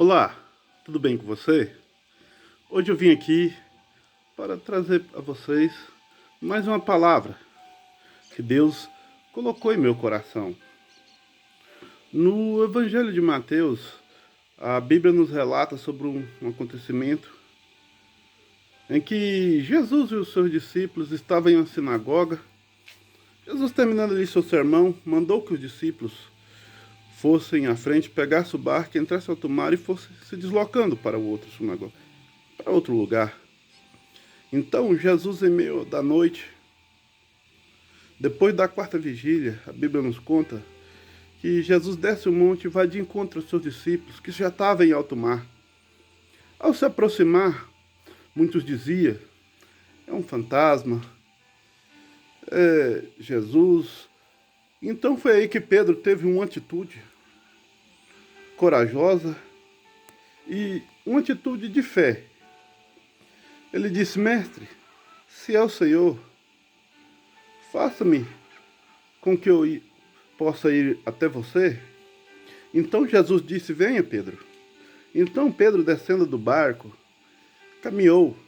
Olá, tudo bem com você? Hoje eu vim aqui para trazer a vocês mais uma palavra que Deus colocou em meu coração. No Evangelho de Mateus, a Bíblia nos relata sobre um acontecimento em que Jesus e os seus discípulos estavam em uma sinagoga. Jesus, terminando ali seu sermão, mandou que os discípulos fossem à frente, pegassem o barco, entrassem ao outro mar e fossem se deslocando para o outro sinagoga, para outro lugar. Então Jesus, em meio da noite, depois da quarta vigília, a Bíblia nos conta que Jesus desce o monte e vai de encontro aos seus discípulos, que já estavam em alto mar. Ao se aproximar, muitos diziam: é um fantasma, é Jesus. Então foi aí que Pedro teve uma atitude corajosa e uma atitude de fé. Ele disse: mestre, se é o Senhor, faça-me com que eu possa ir até você. Então Jesus disse: venha, Pedro. Então Pedro, descendo do barco, caminhou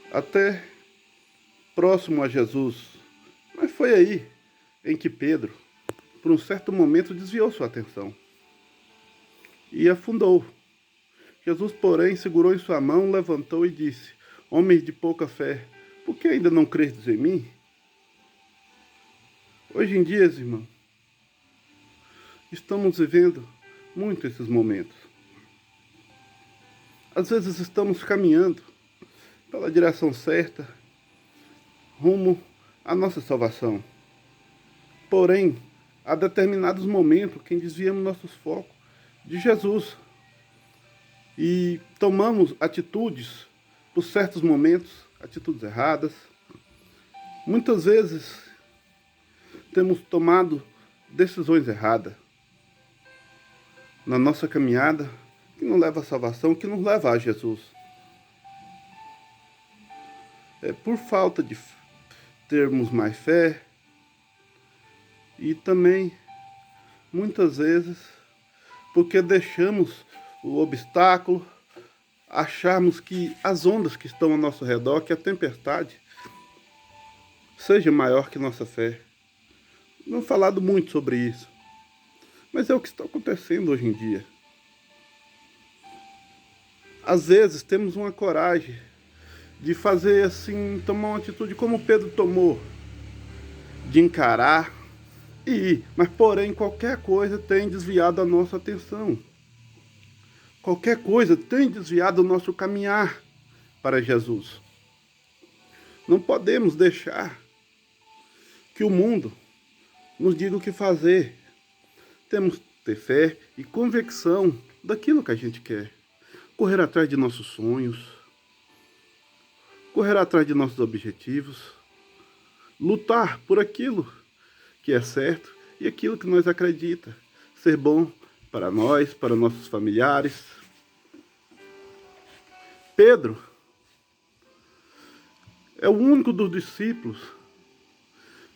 até próximo a Jesus. Mas foi aí em que Pedro, por um certo momento, desviou sua atenção e afundou. Jesus, porém, segurou em sua mão, levantou e disse: homens de pouca fé, por que ainda não crestes em mim? Hoje em dia, irmão, estamos vivendo muito esses momentos. Às vezes estamos caminhando pela direção certa, rumo à nossa salvação. Porém, há determinados momentos que desviamos nossos focos de Jesus e tomamos atitudes, por certos momentos, atitudes erradas. Muitas vezes temos tomado decisões erradas na nossa caminhada, que não leva à salvação, que não leva a Jesus. É por falta de termos mais fé e também, muitas vezes, porque deixamos o obstáculo, acharmos que as ondas que estão ao nosso redor, que a tempestade, seja maior que nossa fé. Não falado muito sobre isso, mas é o que está acontecendo hoje em dia. Às vezes temos uma coragem de fazer assim, tomar uma atitude como Pedro tomou, de encarar e ir, mas porém qualquer coisa tem desviado a nossa atenção. Qualquer coisa tem desviado o nosso caminhar para Jesus. Não podemos deixar que o mundo nos diga o que fazer. Temos que ter fé e convicção daquilo que a gente quer. Correr atrás de nossos sonhos, correr atrás de nossos objetivos, lutar por aquilo que é certo e aquilo que nós acreditamos ser bom para nós, para nossos familiares. Pedro é o único dos discípulos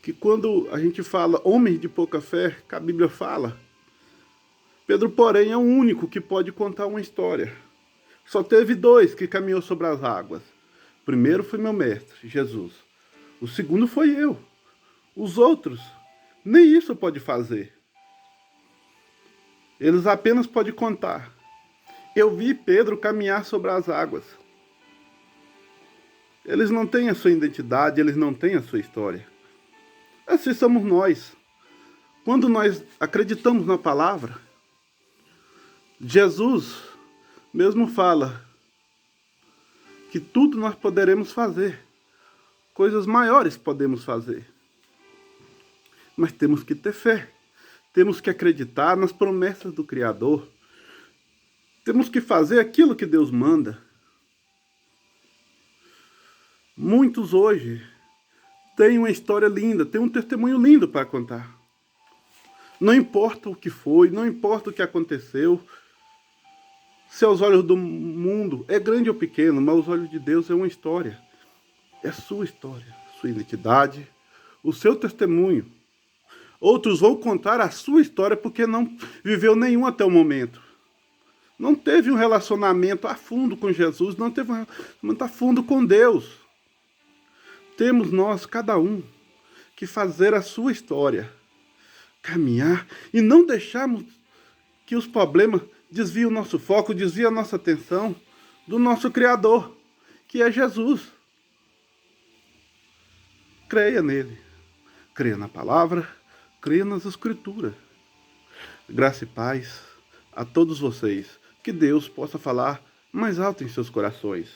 que, quando a gente fala homens de pouca fé, que a Bíblia fala, Pedro, porém, é o único que pode contar uma história. Só teve dois que caminhou sobre as águas. O primeiro foi meu mestre, Jesus. O segundo foi eu. Os outros, nem isso pode fazer. Eles apenas podem contar: eu vi Pedro caminhar sobre as águas. Eles não têm a sua identidade, eles não têm a sua história. Assim somos nós. Quando nós acreditamos na palavra, Jesus mesmo fala que tudo nós poderemos fazer. Coisas maiores podemos fazer. Mas temos que ter fé. Temos que acreditar nas promessas do Criador. Temos que fazer aquilo que Deus manda. Muitos hoje têm uma história linda, têm um testemunho lindo para contar. Não importa o que foi, não importa o que aconteceu. Se aos olhos do mundo é grande ou pequeno, mas aos olhos de Deus é uma história. É sua história, sua identidade, o seu testemunho. Outros vão contar a sua história porque não viveu nenhum até o momento. não teve um relacionamento a fundo com Jesus, não teve um relacionamento a fundo com Deus. Temos nós, cada um, que fazer a sua história, caminhar e não deixarmos que os problemas desviem o nosso foco, desviem a nossa atenção do nosso Criador, que é Jesus. Creia nele, creia na palavra, creia nas Escrituras. Graça e paz a todos vocês. Que Deus possa falar mais alto em seus corações.